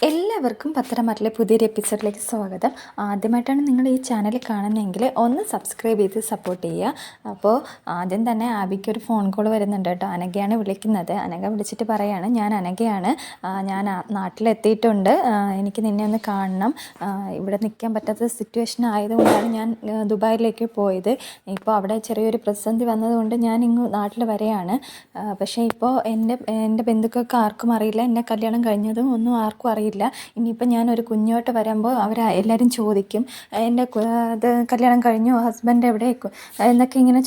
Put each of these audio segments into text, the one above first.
എല്ലാവർക്കും പത്തരമാറ്റിലെ പുതിയൊരു എപ്പിസോഡിലേക്ക് സ്വാഗതം. ആദ്യമായിട്ടാണ് നിങ്ങൾ ഈ ചാനൽ കാണുന്നതെങ്കിൽ ഒന്ന് സബ്സ്ക്രൈബ് ചെയ്ത് സപ്പോർട്ട് ചെയ്യുക. അപ്പോൾ ആദ്യം തന്നെ ആബിക്കൊരു ഫോൺ കോൾ വരുന്നുണ്ട് കേട്ടോ. അനഘയാണ് വിളിക്കുന്നത്. അനഘ വിളിച്ചിട്ട് പറയാണ്, ഞാൻ അനഘയാണ്, ഞാൻ നാട്ടിലെത്തിയിട്ടുണ്ട്, എനിക്ക് നിന്നെ ഒന്ന് കാണണം, ഇവിടെ നിൽക്കാൻ പറ്റാത്ത സിറ്റുവേഷൻ ആയതുകൊണ്ടാണ് ഞാൻ ദുബായിലേക്ക് പോയത്. ഇപ്പോൾ അവിടെ ചെറിയൊരു പ്രതിസന്ധി വന്നതുകൊണ്ട് ഞാൻ ഇങ്ങ് നാട്ടിൽ വരെയാണ്. പക്ഷേ ഇപ്പോൾ എൻ്റെ ബന്ധുക്കൾക്ക് ആർക്കും അറിയില്ല, എന്നെ കല്യാണം കഴിഞ്ഞതും ഒന്നും ആർക്കും അറിയില്ല. ഇനിയിപ്പോൾ ഞാനൊരു കുഞ്ഞോട്ട് വരുമ്പോൾ എല്ലാവരും ചോദിക്കും, എൻ്റെ ഇത് കല്യാണം കഴിഞ്ഞു, ഹസ്ബൻഡ് എവിടെ എന്നൊക്കെ ഇങ്ങനെ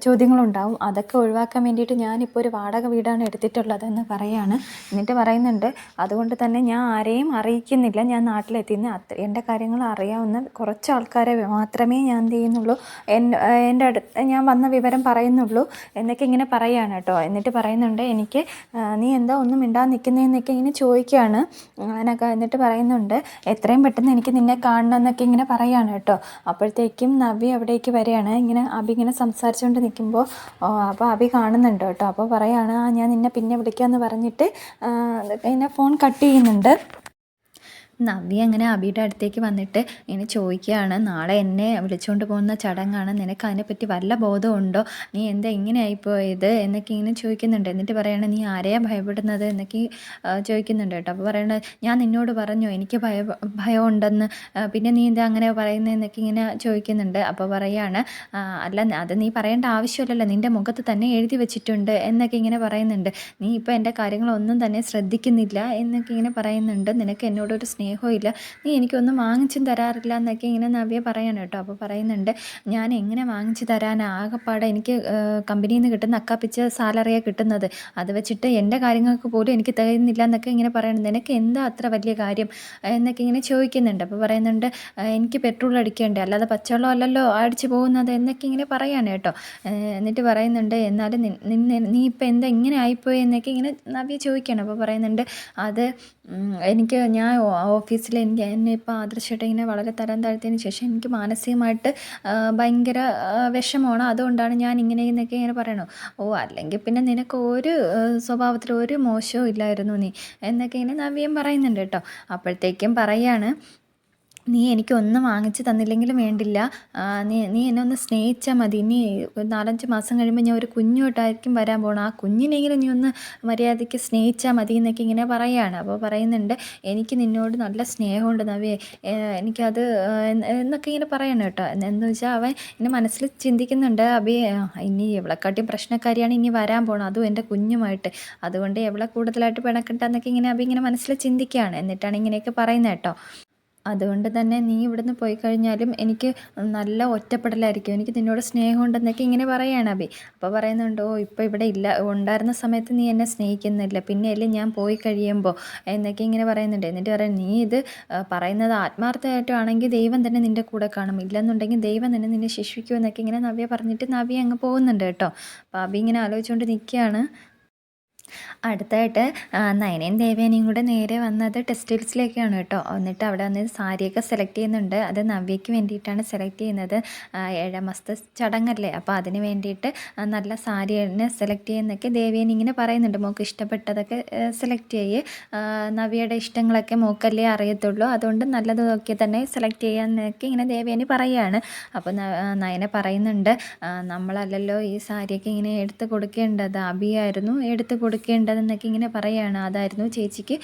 ചോദ്യങ്ങളുണ്ടാവും. അതൊക്കെ ഒഴിവാക്കാൻ വേണ്ടിയിട്ട് ഞാനിപ്പോൾ ഒരു വാടക വീടാണ് എടുത്തിട്ടുള്ളതെന്ന് പറയാണ്. എന്നിട്ട് പറയുന്നുണ്ട്, അതുകൊണ്ട് തന്നെ ഞാൻ ആരെയും അറിയിക്കുന്നില്ല, ഞാൻ നാട്ടിലെത്തിയെന്ന്. എൻ്റെ കാര്യങ്ങൾ അറിയാവുന്ന കുറച്ച് ആൾക്കാരെ മാത്രമേ ഞാൻ എന്ത് ചെയ്യുന്നുള്ളൂ, എൻ്റെ അടുത്ത് ഞാൻ വന്ന വിവരം പറയുന്നുള്ളൂ എന്നൊക്കെ ഇങ്ങനെ പറയുകയാണ് കേട്ടോ. എന്നിട്ട് പറയുന്നുണ്ട്, എനിക്ക് നീ എന്താ ഒന്നും മിണ്ടാൻ നിൽക്കുന്നതെന്നൊക്കെ ഇങ്ങനെ ചോദിക്കുകയാണ് അങ്ങനെയൊക്കെ. എന്നിട്ട് പറയുന്നുണ്ട്, എത്രയും പെട്ടെന്ന് എനിക്ക് നിന്നെ കാണണം എന്നൊക്കെ ഇങ്ങനെ പറയുകയാണ് കേട്ടോ. അപ്പോഴത്തേക്കും നവ്യ അവിടേക്ക് വരികയാണ്. ഇങ്ങനെ അബി ഇങ്ങനെ സംസാരിച്ചുകൊണ്ട് നിൽക്കുമ്പോൾ അപ്പോൾ അബി കാണുന്നുണ്ട് കേട്ടോ. അപ്പോൾ പറയുകയാണ്, ഞാൻ നിന്നെ പിന്നെ വിളിക്കാമെന്ന് പറഞ്ഞിട്ട് എന്നെ ഫോൺ കട്ട് ചെയ്യുന്നുണ്ട്. നവ്യ അങ്ങനെ അബിയുടെ അടുത്തേക്ക് വന്നിട്ട് ഇങ്ങനെ ചോദിക്കുകയാണ്, നാളെ എന്നെ വിളിച്ചുകൊണ്ട് പോകുന്ന ചടങ്ങാണ്, നിനക്ക് അതിനെപ്പറ്റി വല്ല ബോധമുണ്ടോ, നീ എന്താ ഇങ്ങനെയായിപ്പോയത് എന്നൊക്കെ ഇങ്ങനെ ചോദിക്കുന്നുണ്ട്. എന്നിട്ട് പറയണത്, നീ ആരെയാ ഭയപ്പെടുന്നത് എന്നൊക്കെ ചോദിക്കുന്നുണ്ട് കേട്ടോ. അപ്പോൾ പറയണത്, ഞാൻ നിന്നോട് പറഞ്ഞു എനിക്ക് ഭയമുണ്ടെന്ന്, പിന്നെ നീ എന്താ അങ്ങനെ പറയുന്നതെന്നൊക്കെ ഇങ്ങനെ ചോദിക്കുന്നുണ്ട്. അപ്പോൾ പറയാണ്, അല്ല അത് നീ പറയേണ്ട ആവശ്യമില്ലല്ലോ, നിൻ്റെ മുഖത്ത് തന്നെ എഴുതി വെച്ചിട്ടുണ്ട് എന്നൊക്കെ ഇങ്ങനെ പറയുന്നുണ്ട്. നീ ഇപ്പോൾ എൻ്റെ കാര്യങ്ങളൊന്നും തന്നെ ശ്രദ്ധിക്കുന്നില്ല എന്നൊക്കെ ഇങ്ങനെ പറയുന്നുണ്ട്. നിനക്ക് എന്നോടൊരു സ്നേഹമില്ല, നീ എനിക്കൊന്നും വാങ്ങിച്ചും തരാറില്ല എന്നൊക്കെ ഇങ്ങനെ നവ്യ പറയാണ് കേട്ടോ. അപ്പോൾ പറയുന്നുണ്ട്, ഞാൻ എങ്ങനെ വാങ്ങിച്ചു തരാനാ, ആകെപ്പാടെ എനിക്ക് കമ്പനിയിൽ നിന്ന് കിട്ടുന്ന അക്കാപ്പിച്ച സാലറിയാണ് കിട്ടുന്നത്, അത് വെച്ചിട്ട് എൻ്റെ കാര്യങ്ങൾക്ക് പോലും എനിക്ക് തികയുന്നില്ല എന്നൊക്കെ ഇങ്ങനെ പറയുന്നത്, നിനക്ക് എന്താ അത്ര വലിയ കാര്യം എന്നൊക്കെ ഇങ്ങനെ ചോദിക്കുന്നുണ്ട്. അപ്പോൾ പറയുന്നുണ്ട്, എനിക്ക് പെട്രോൾ അടിക്കേണ്ടേ, അല്ലാതെ പച്ചവെള്ളം അല്ലല്ലോ അടിച്ച് പോകുന്നത് എന്നൊക്കെ ഇങ്ങനെ പറയാണ് കേട്ടോ. എന്നിട്ട് പറയുന്നുണ്ട്, എന്നാലും നീ ഇപ്പം എന്താ ഇങ്ങനെ ആയിപ്പോയി എന്നൊക്കെ ഇങ്ങനെ നവ്യ ചോദിക്കുകയാണ്. അപ്പോൾ പറയുന്നുണ്ട്, അത് ഞാൻ ഓഫീസിൽ എന്നെ ഇപ്പോൾ ആദർശമായിട്ട് ഇങ്ങനെ വളരെ തരം താഴ്ത്തിയതിന് ശേഷം എനിക്ക് മാനസികമായിട്ട് ഭയങ്കര വിഷമമാണ്, അതുകൊണ്ടാണ് ഞാൻ ഇങ്ങനെയെന്നൊക്കെ ഇങ്ങനെ പറയണു. അല്ലെങ്കിൽ പിന്നെ നിനക്ക് ഒരു സ്വഭാവത്തിൽ ഒരു മോശവും ഇല്ലായിരുന്നു നീ എന്നൊക്കെ ഇങ്ങനെ നവ്യം പറയുന്നുണ്ട് കേട്ടോ. അപ്പോഴത്തേക്കും പറയാണ്, നീ എനിക്കൊന്നും വാങ്ങിച്ച് തന്നില്ലെങ്കിലും വേണ്ടില്ല, നീ എന്നെ ഒന്ന് സ്നേഹിച്ചാൽ മതി, ഇനി 4-5 മാസം കഴിയുമ്പോൾ ഞാൻ ഒരു കുഞ്ഞുമായിട്ടായിരിക്കും വരാൻ പോകണം, ആ കുഞ്ഞിനെങ്കിലും നീ ഒന്ന് മര്യാദയ്ക്ക് സ്നേഹിച്ചാൽ മതി എന്നൊക്കെ ഇങ്ങനെ പറയുകയാണ്. അപ്പോൾ പറയുന്നുണ്ട്, എനിക്ക് നിന്നോട് നല്ല സ്നേഹമുണ്ട് നവ്യേ, എനിക്കത് എന്നൊക്കെ ഇങ്ങനെ പറയണം കേട്ടോ. എന്ന് വെച്ചാൽ അവൻ എന്നെ മനസ്സിൽ ചിന്തിക്കുന്നുണ്ട്, അബി ഇനി എവളെക്കാട്ടിയും പ്രശ്നക്കാരിയാണ് ഇനി വരാൻ പോകണം, അതും എൻ്റെ കുഞ്ഞുമായിട്ട്, അതുകൊണ്ട് എവളെ കൂടുതലായിട്ട് പിണക്കണ്ടെന്നൊക്കെ ഇങ്ങനെ അബി ഇങ്ങനെ മനസ്സിൽ ചിന്തിക്കുകയാണ്. എന്നിട്ടാണ് ഇങ്ങനെയൊക്കെ പറയുന്നത് കേട്ടോ. അതുകൊണ്ട് തന്നെ നീ ഇവിടുന്ന് പോയി കഴിഞ്ഞാലും എനിക്ക് നല്ല ഒറ്റപ്പെടലായിരിക്കും, എനിക്ക് നിന്നോട് സ്നേഹമുണ്ടെന്നൊക്കെ ഇങ്ങനെ പറയുകയാണ് അബി. അപ്പോൾ പറയുന്നുണ്ട്, ഇപ്പോൾ ഇവിടെ ഉണ്ടായിരുന്ന സമയത്ത് നീ എന്നെ സ്നേഹിക്കുന്നില്ല, പിന്നെയല്ലേ ഞാൻ പോയി കഴിയുമ്പോൾ എന്നൊക്കെ ഇങ്ങനെ പറയുന്നുണ്ട്. എന്നിട്ട് പറയും, നീ ഇത് പറയുന്നത് ആത്മാർത്ഥമായിട്ടാണെങ്കിൽ ദൈവം തന്നെ നിൻ്റെ കൂടെ കാണും, ഇല്ലെന്നുണ്ടെങ്കിൽ ദൈവം തന്നെ നിന്നെ ശിക്ഷിക്കുമെന്നൊക്കെ ഇങ്ങനെ നവ്യ പറഞ്ഞിട്ട് നവ്യ അങ്ങ് പോകുന്നുണ്ട് കേട്ടോ. അപ്പോൾ അബി ഇങ്ങനെ ആലോചിച്ചുകൊണ്ട് നിൽക്കുകയാണ്. അടുത്തായിട്ട് നയനയും ദേവേനയും കൂടെ നേരെ വന്നത് ടെക്സ്റ്റൈൽസിലേക്കാണ് കേട്ടോ. എന്നിട്ട് അവിടെ വന്ന് സാരിയൊക്കെ സെലക്ട് ചെയ്യുന്നുണ്ട്. അത് നവ്യയ്ക്ക് വേണ്ടിയിട്ടാണ് സെലക്ട് ചെയ്യുന്നത്. 7 മാസത്തെ ചടങ്ങല്ലേ, അപ്പോൾ അതിന് വേണ്ടിയിട്ട് നല്ല സാരി തന്നെ സെലക്ട് ചെയ്യുന്നൊക്കെ ദേവേനി ഇങ്ങനെ പറയുന്നുണ്ട്. മോൾക്ക് ഇഷ്ടപ്പെട്ടതൊക്കെ സെലക്ട് ചെയ്യ്, നവ്യയുടെ ഇഷ്ടങ്ങളൊക്കെ മോക്കല്ലേ അറിയത്തുള്ളൂ, അതുകൊണ്ട് നല്ലതൊക്കെ തന്നെ സെലക്ട് ചെയ്യാമെന്നൊക്കെ ഇങ്ങനെ ദേവേനി പറയുകയാണ്. അപ്പോൾ നയന പറയുന്നുണ്ട്, നമ്മളല്ലല്ലോ ഈ സാരിയൊക്കെ ഇങ്ങനെ എടുത്ത് കൊടുക്കേണ്ടത്, അബിയായിരുന്നു എടുത്ത് കൊടുക്കേണ്ടതെന്നൊക്കെ ഇങ്ങനെ പറയുകയാണ്, അതായിരുന്നു ചേച്ചിക്ക്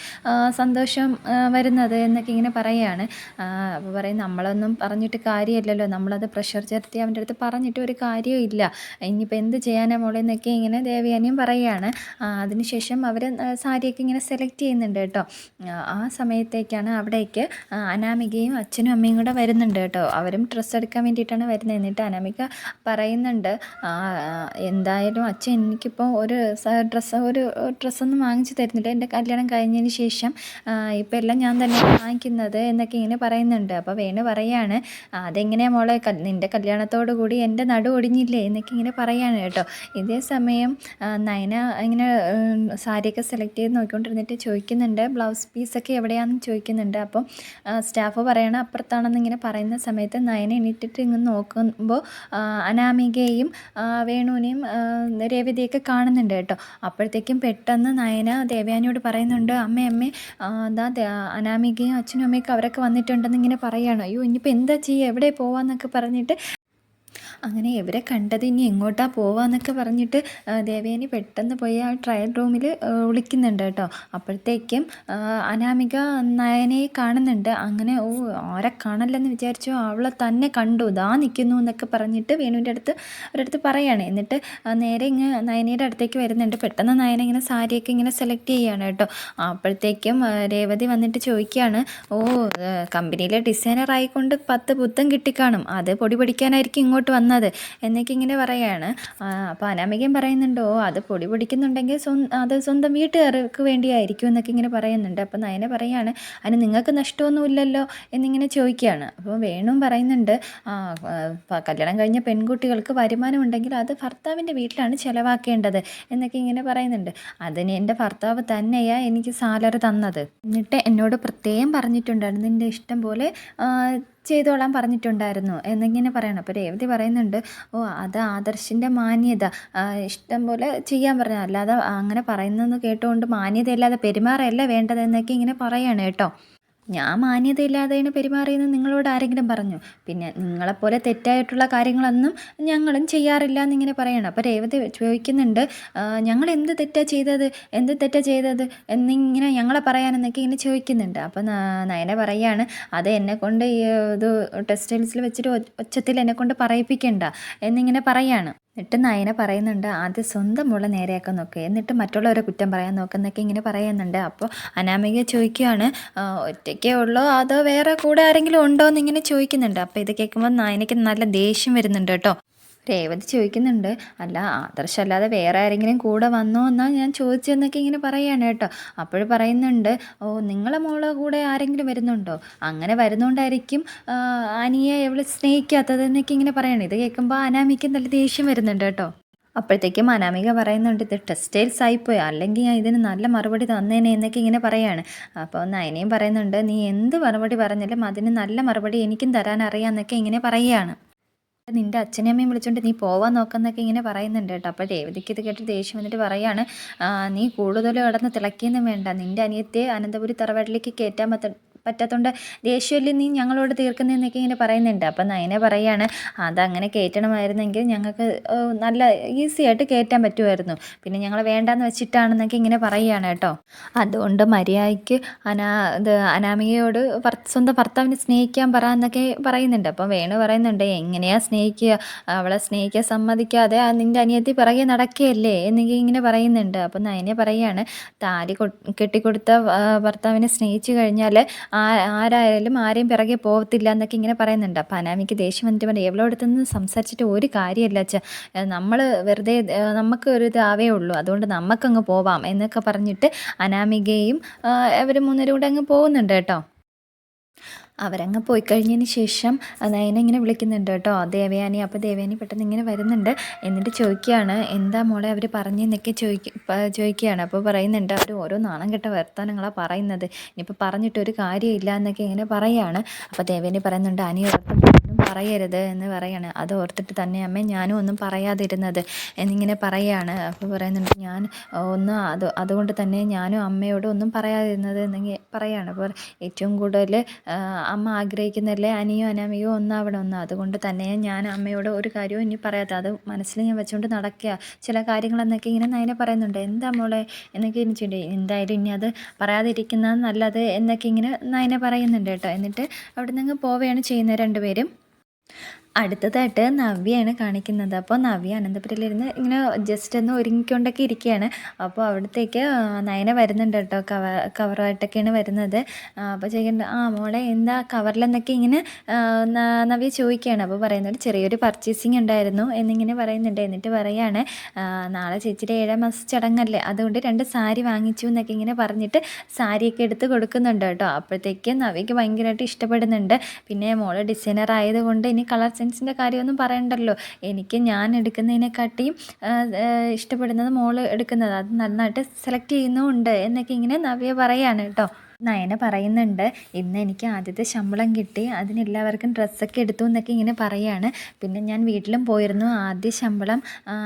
സന്തോഷം വരുന്നത് എന്നൊക്കെ ഇങ്ങനെ പറയുകയാണ്. അപ്പോൾ പറയും, നമ്മളൊന്നും പറഞ്ഞിട്ട് കാര്യമില്ലല്ലോ, നമ്മളത് പ്രഷർ ചേർത്തി അവൻ്റെ അടുത്ത് പറഞ്ഞിട്ട് ഒരു കാര്യവും ഇല്ല, ഇനിയിപ്പോൾ എന്ത് ചെയ്യാനാ മോളെ എന്നൊക്കെ ഇങ്ങനെ ദേവയാനിയും പറയുകയാണ്. അതിനുശേഷം അവർ സാരിയൊക്കെ ഇങ്ങനെ സെലക്ട് ചെയ്യുന്നുണ്ട് കേട്ടോ. ആ സമയത്തേക്കാണ് അവിടേക്ക് അനാമികയും അച്ഛനും അമ്മയും കൂടെ വരുന്നുണ്ട് കേട്ടോ. അവരും ഡ്രസ്സ് എടുക്കാൻ വേണ്ടിയിട്ടാണ് വരുന്നത്. എന്നിട്ട് അനാമിക പറയുന്നുണ്ട്, എന്തായാലും അച്ഛൻ എനിക്കിപ്പോൾ ഒരു ഡ്രസ്സൊന്നും വാങ്ങിച്ചു തരുന്നില്ല, എൻ്റെ കല്യാണം കഴിഞ്ഞതിന് ശേഷം ഇപ്പം എല്ലാം ഞാൻ തന്നെ വാങ്ങിക്കുന്നത് എന്നൊക്കെ ഇങ്ങനെ പറയുന്നുണ്ട്. അപ്പോൾ വേണു പറയാണ്, അതെങ്ങനെയാണ് മോളെ, നിൻ്റെ കല്യാണത്തോടു കൂടി എൻ്റെ നടു ഒടിഞ്ഞില്ലേ എന്നൊക്കെ ഇങ്ങനെ പറയാണ് കേട്ടോ. ഇതേ സമയം നയന ഇങ്ങനെ സാരിയൊക്കെ സെലക്ട് ചെയ്ത് നോക്കിക്കൊണ്ടിരുന്നിട്ട് ചോദിക്കുന്നുണ്ട്, ബ്ലൗസ് പീസൊക്കെ എവിടെയാണെന്ന് ചോദിക്കുന്നുണ്ട്. അപ്പം സ്റ്റാഫ് പറയണം അപ്പുറത്താണെന്ന് ഇങ്ങനെ പറയുന്ന സമയത്ത് നയന എണീറ്റിട്ട് ഇങ്ങനെ നോക്കുമ്പോൾ അനാമികയും വേണുവിനെയും രേവതിയൊക്കെ കാണുന്നുണ്ട് കേട്ടോ. അപ്പോഴത്തേക്കും അപ്പോഴത്തേക്കും പെട്ടെന്ന് നയന ദേവയാനിയോട് പറയുന്നുണ്ട്, അമ്മേ അമ്മേ അനാമികയും അച്ഛനും അമ്മയൊക്കെ അവരൊക്കെ വന്നിട്ടുണ്ടെന്ന് ഇങ്ങനെ പറയുകയാണ്. അയ്യോ ഇനിയിപ്പോൾ എന്താ ചെയ്യുക, എവിടെ പോവാന്നൊക്കെ പറഞ്ഞിട്ട് അങ്ങനെ ഇവരെ കണ്ടത് ഇനി എങ്ങോട്ടാ പോവാന്നൊക്കെ പറഞ്ഞിട്ട് ദേവയാനി പെട്ടെന്ന് പോയി ആ ട്രയൽ റൂമിൽ വിളിക്കുന്നുണ്ട് കേട്ടോ. അപ്പോഴത്തേക്കും അനാമിക നയനയെ കാണുന്നുണ്ട്. അങ്ങനെ ആരെ കാണല്ലെന്ന് വിചാരിച്ചു, അവളെ തന്നെ കണ്ടു, ദാ നിൽക്കുന്നു എന്നൊക്കെ പറഞ്ഞിട്ട് വേണുവിൻ്റെ അടുത്ത് ഒരിടത്ത് പറയാണ്. എന്നിട്ട് നേരെ ഇങ്ങ് നയനയുടെ അടുത്തേക്ക് വരുന്നുണ്ട്. പെട്ടെന്ന് നയന ഇങ്ങനെ സാരിയൊക്കെ ഇങ്ങനെ സെലക്ട് ചെയ്യുകയാണ് കേട്ടോ. അപ്പോഴത്തേക്കും രേവതി വന്നിട്ട് ചോദിക്കുകയാണ്, കമ്പനിയിലെ ഡിസൈനർ ആയിക്കൊണ്ട് 10 പുത്തം കിട്ടിക്കാണും, അത് പൊടി പൊടിക്കാനായിരിക്കും ഇങ്ങോട്ട് വന്നത് എന്നൊക്കെ ഇങ്ങനെ പറയാണ്. അപ്പോൾ അനാമികയും പറയുന്നുണ്ടോ, അത് പൊടി പൊടിക്കുന്നുണ്ടെങ്കിൽ അത് സ്വന്തം വീട്ടുകാർക്ക് വേണ്ടിയായിരിക്കും എന്നൊക്കെ ഇങ്ങനെ പറയുന്നുണ്ട്. അപ്പോൾ നയന പറയാണ്, അതിന് നിങ്ങൾക്ക് നഷ്ടമൊന്നുമില്ലല്ലോ എന്നിങ്ങനെ ചോദിക്കുകയാണ്. അപ്പോൾ വേണുവും പറയുന്നുണ്ട്, കല്യാണം കഴിഞ്ഞ പെൺകുട്ടികൾക്ക് വരുമാനം ഉണ്ടെങ്കിൽ അത് ഭർത്താവിൻ്റെ വീട്ടിലാണ് ചിലവാക്കേണ്ടത് എന്നൊക്കെ ഇങ്ങനെ പറയുന്നുണ്ട്. അതിന് എൻ്റെ ഭർത്താവ് തന്നെയാണ് എനിക്ക് സാലറി തന്നത്, എന്നിട്ട് എന്നോട് പ്രത്യേകം പറഞ്ഞിട്ടുണ്ടായിരുന്നു നിൻ്റെ ഇഷ്ടം പോലെ ചെയ്തോളാൻ പറഞ്ഞിട്ടുണ്ടായിരുന്നു എന്നിങ്ങനെ പറയണം. അപ്പോൾ രേവതി പറയുന്നുണ്ട്, അത് ആദർശിൻ്റെ മാന്യത, ഇഷ്ടം പോലെ ചെയ്യാൻ പറഞ്ഞു, അല്ലാതെ അങ്ങനെ പറയുന്നതെന്ന് കേട്ടുകൊണ്ട് മാന്യതയില്ലാതെ പെരുമാറല്ല വേണ്ടത് എന്നൊക്കെ ഇങ്ങനെ പറയാണ് കേട്ടോ. ഞാൻ മാന്യതയില്ലാതെയാണ് പെരുമാറിയെന്ന് നിങ്ങളോട് ആരെങ്കിലും പറഞ്ഞു? പിന്നെ നിങ്ങളെപ്പോലെ തെറ്റായിട്ടുള്ള കാര്യങ്ങളൊന്നും ഞങ്ങളും ചെയ്യാറില്ല എന്നിങ്ങനെ പറയണം. അപ്പോൾ രേവതി ചോദിക്കുന്നുണ്ട്, ഞങ്ങൾ എന്ത് തെറ്റാ ചെയ്തത് എന്നിങ്ങനെ ഞങ്ങളെ പറയാനെന്നൊക്കെ ഇങ്ങനെ ചോദിക്കുന്നുണ്ട്. അപ്പോൾ നയന പറയാണ്, അത് എന്നെക്കൊണ്ട് ഇത് ടെക്സ്റ്റൈൽസിൽ വെച്ചിട്ട് ഒച്ചത്തിൽ എന്നെക്കൊണ്ട് പറയിപ്പിക്കണ്ട എന്നിങ്ങനെ പറയാണ്. എന്നിട്ട് നയന പറയുന്നുണ്ട്, ആദ്യം സ്വന്തം മുള്ള നേരെയാക്കാൻ നോക്കുക, എന്നിട്ട് മറ്റുള്ളവരെ കുറ്റം പറയാൻ നോക്കുന്നൊക്കെ ഇങ്ങനെ പറയുന്നുണ്ട്. അപ്പോൾ അനാമിക ചോദിക്കുകയാണ്, ഒറ്റയ്ക്കേ ഉള്ളോ അതോ വേറെ കൂടെ ആരെങ്കിലും ഉണ്ടോ എന്നിങ്ങനെ ചോദിക്കുന്നുണ്ട്. അപ്പോൾ ഇത് കേൾക്കുമ്പോൾ നയനയ്ക്ക് നല്ല ദേഷ്യം വരുന്നുണ്ട് കേട്ടോ. രേവതി ചോദിക്കുന്നുണ്ട്, അല്ല ആദർശല്ലാതെ വേറെ ആരെങ്കിലും കൂടെ വന്നോ എന്നാണ് ഞാൻ ചോദിച്ചതെന്നൊക്കെ ഇങ്ങനെ പറയുകയാണ് കേട്ടോ. അപ്പോൾ പറയുന്നുണ്ട്, നിങ്ങളെ മോളെ കൂടെ ആരെങ്കിലും വരുന്നുണ്ടോ, അങ്ങനെ വരുന്നോണ്ടായിരിക്കും അനിയെ എവളെ സ്നേഹിക്കാത്തത് എന്നൊക്കെ ഇങ്ങനെ പറയണം. ഇത് കേൾക്കുമ്പോൾ അനാമിക്ക് നല്ല ദേഷ്യം വരുന്നുണ്ട് കേട്ടോ. അപ്പോഴത്തേക്കും അനാമിക പറയുന്നുണ്ട്, ഇത് ടെക്സ്റ്റൈൽസ് ആയിപ്പോയി, അല്ലെങ്കിൽ ഞാൻ ഇതിന് നല്ല മറുപടി തന്നേനെ എന്നൊക്കെ ഇങ്ങനെ പറയാണ്. അപ്പോൾ നയനയും പറയുന്നുണ്ട്, നീ എന്ത് മറുപടി പറഞ്ഞാലും അതിന് നല്ല മറുപടി എനിക്കും തരാൻ അറിയാമെന്നൊക്കെ ഇങ്ങനെ പറയുകയാണ്. നിൻ്റെ അച്ഛനെയും അമ്മയും വിളിച്ചോണ്ട് നീ പോവാൻ നോക്കുന്നൊക്കെ ഇങ്ങനെ പറയുന്നുണ്ട് കേട്ടോ. അപ്പോൾ രേവതിക്ക് ഇത് കേട്ട് ദേഷ്യം വന്നിട്ട് പറയാണ്, നീ കൂടുതൽ കടന്ന് തിളക്കിയൊന്നും വേണ്ട, നിൻ്റെ അനിയത്തെ അനന്തപുരി തറവാട്ടിലേക്ക് കയറ്റാൻ പറ്റാത്തതുകൊണ്ട് ദേഷ്യമല്ലേ നീ ഞങ്ങളോട് തീർക്കുന്നതെന്നൊക്കെ ഇങ്ങനെ പറയുന്നുണ്ട്. അപ്പം നയന പറയാണ്, അതങ്ങനെ കയറ്റണമായിരുന്നെങ്കിൽ ഞങ്ങൾക്ക് നല്ല ഈസി ആയിട്ട് കയറ്റാൻ പറ്റുമായിരുന്നു, പിന്നെ ഞങ്ങൾ വേണ്ടാന്ന് വെച്ചിട്ടാണെന്നൊക്കെ ഇങ്ങനെ പറയുകയാണ് കേട്ടോ. അതുകൊണ്ട് മര്യാദയ്ക്ക് അനാമികയോട് സ്വന്തം ഭർത്താവിനെ സ്നേഹിക്കാൻ പറ എന്നൊക്കെ പറയുന്നുണ്ട്. അപ്പം വേണു പറയുന്നുണ്ട്, എങ്ങനെയാ സ്നേഹിക്കുക, അവളെ സ്നേഹിക്കാൻ സമ്മതിക്കാതെ നിൻ്റെ അനിയത്തി പിറകെ നടക്കുകയല്ലേ എന്നൊക്കെ ഇങ്ങനെ പറയുന്നുണ്ട്. അപ്പം നയനെ പറയാണ്, താലി കെട്ടിക്കൊടുത്ത ഭർത്താവിനെ സ്നേഹിച്ചു കഴിഞ്ഞാൽ ആരായാലും ആരെയും പിറകെ പോകത്തില്ല എന്നൊക്കെ ഇങ്ങനെ പറയുന്നുണ്ട്. അപ്പം അനാമിക്ക് ദേഷ്യം വന്നിട്ട് പറഞ്ഞു, എവളോടത്തുനിന്ന് സംസാരിച്ചിട്ട് ഒരു കാര്യമല്ല അച്ഛാ, നമ്മൾ വെറുതെ നമുക്ക് ഒരു ഇതാവേ ഉള്ളൂ, അതുകൊണ്ട് നമുക്കങ്ങ് പോവാം എന്നൊക്കെ പറഞ്ഞിട്ട് അനാമികയും അവർ 3 പേരും കൂടെ അങ്ങ് പോകുന്നുണ്ട് കേട്ടോ. അവരങ്ങ് പോയി കഴിഞ്ഞതിന് ശേഷം നയന ഇങ്ങനെ വിളിക്കുന്നുണ്ട് കേട്ടോ ദേവയാനി. അപ്പോൾ ദേവയാനി പെട്ടെന്ന് ഇങ്ങനെ വരുന്നുണ്ട്. എന്നിട്ട് ചോദിക്കുകയാണ്, എന്താ മോളെ അവർ പറഞ്ഞെന്നൊക്കെ ചോദിക്കുകയാണ്. അപ്പോൾ പറയുന്നുണ്ട്, അവർ ഓരോ നാണം കെട്ട വർത്തമാനങ്ങളാണ് പറയുന്നത്, ഇനിയിപ്പോൾ പറഞ്ഞിട്ടൊരു കാര്യമില്ല എന്നൊക്കെ ഇങ്ങനെ പറയുകയാണ്. അപ്പോൾ ദേവയാനി പറയുന്നുണ്ട്, അനിയോർത്തും പറയരുത് എന്ന് പറയാണ്. അത് ഓർത്തിട്ട് തന്നെ അമ്മേ ഞാനും ഒന്നും പറയാതിരുന്നത് എന്നിങ്ങനെ പറയുകയാണ്. അപ്പോൾ പറയുന്നുണ്ട്, ഞാൻ അതുകൊണ്ട് തന്നെ ഞാനും അമ്മയോട് ഒന്നും പറയാതിരുന്നത് എന്നെങ്കിൽ പറയുകയാണ്. അപ്പോൾ ഏറ്റവും കൂടുതൽ അമ്മ ആഗ്രഹിക്കുന്നതല്ലേ അനിയോ അനാമിയോ ഒന്നാവണമെന്ന്, അതുകൊണ്ട് തന്നെ ഞാൻ അമ്മയോട് ഒരു കാര്യവും ഇനി പറയാത്ത, അത് മനസ്സിൽ ഞാൻ വെച്ചുകൊണ്ട് നടക്കുക ചില കാര്യങ്ങളെന്നൊക്കെ ഇങ്ങനെ നയന പറയുന്നുണ്ട്. എന്താ മോളെ എന്നൊക്കെ എനിക്ക് എന്തായാലും ഇനി അത് പറയാതിരിക്കുന്നത് നല്ലത് എന്നൊക്കെ ഇങ്ങനെ നയന പറയുന്നുണ്ട് കേട്ടോ. എന്നിട്ട് അവിടെ നിന്ന് പോവുകയാണ് ചെയ്യുന്നത് രണ്ടുപേരും. അടുത്തതായിട്ട് നവ്യയാണ് കാണിക്കുന്നത്. അപ്പോൾ നവ്യ അനന്തപുരയിലിരുന്ന് ഇങ്ങനെ ജസ്റ്റ് ഒന്ന് ഒരുങ്ങിക്കൊണ്ടൊക്കെ ഇരിക്കുകയാണ്. അപ്പോൾ അവിടത്തേക്ക് നയന വരുന്നുണ്ട് കേട്ടോ, കവറായിട്ടൊക്കെയാണ് വരുന്നത്. അപ്പോൾ ചോദിക്കുന്നുണ്ട്, മോളെ എന്താ കവറിലെന്നൊക്കെ ഇങ്ങനെ നവ്യ ചോദിക്കുകയാണ്. അപ്പോൾ പറയുന്നുണ്ട്, ചെറിയൊരു പർച്ചേസിങ് ഉണ്ടായിരുന്നു എന്നിങ്ങനെ പറയുന്നുണ്ട്. എന്നിട്ട് പറയാണ്, നാളെ ചേച്ചിയുടെ 7ാം മാസ ചടങ്ങല്ലേ, അതുകൊണ്ട് 2 സാരി വാങ്ങിച്ചു എന്നൊക്കെ ഇങ്ങനെ പറഞ്ഞിട്ട് സാരിയൊക്കെ എടുത്ത് കൊടുക്കുന്നുണ്ട് കേട്ടോ. അപ്പോഴത്തേക്ക് നവ്യക്ക് ഭയങ്കരമായിട്ട് ഇഷ്ടപ്പെടുന്നുണ്ട്. പിന്നെ മോള് ഡിസൈനർ ആയതുകൊണ്ട് ഇനി കളർ സെൻസിൻ്റെ കാര്യമൊന്നും പറയണ്ടല്ലോ, ഞാൻ എടുക്കുന്നതിനെക്കാട്ടിയും ഇഷ്ടപ്പെടുന്നത് മോള് എടുക്കുന്നത്, അത് നന്നായിട്ട് സെലക്ട് ചെയ്യുന്നുമുണ്ട് എന്നൊക്കെ ഇങ്ങനെ നവ്യ പറയാണ് കേട്ടോ. നയന പറയുന്നുണ്ട്, ഇന്ന് എനിക്ക് ആദ്യത്തെ ശമ്പളം കിട്ടി, അതിനെല്ലാവർക്കും ഡ്രസ്സൊക്കെ എടുത്തു എന്നൊക്കെ ഇങ്ങനെ പറയാണ്. പിന്നെ ഞാൻ വീട്ടിലും പോയിരുന്നു, ആദ്യ ശമ്പളം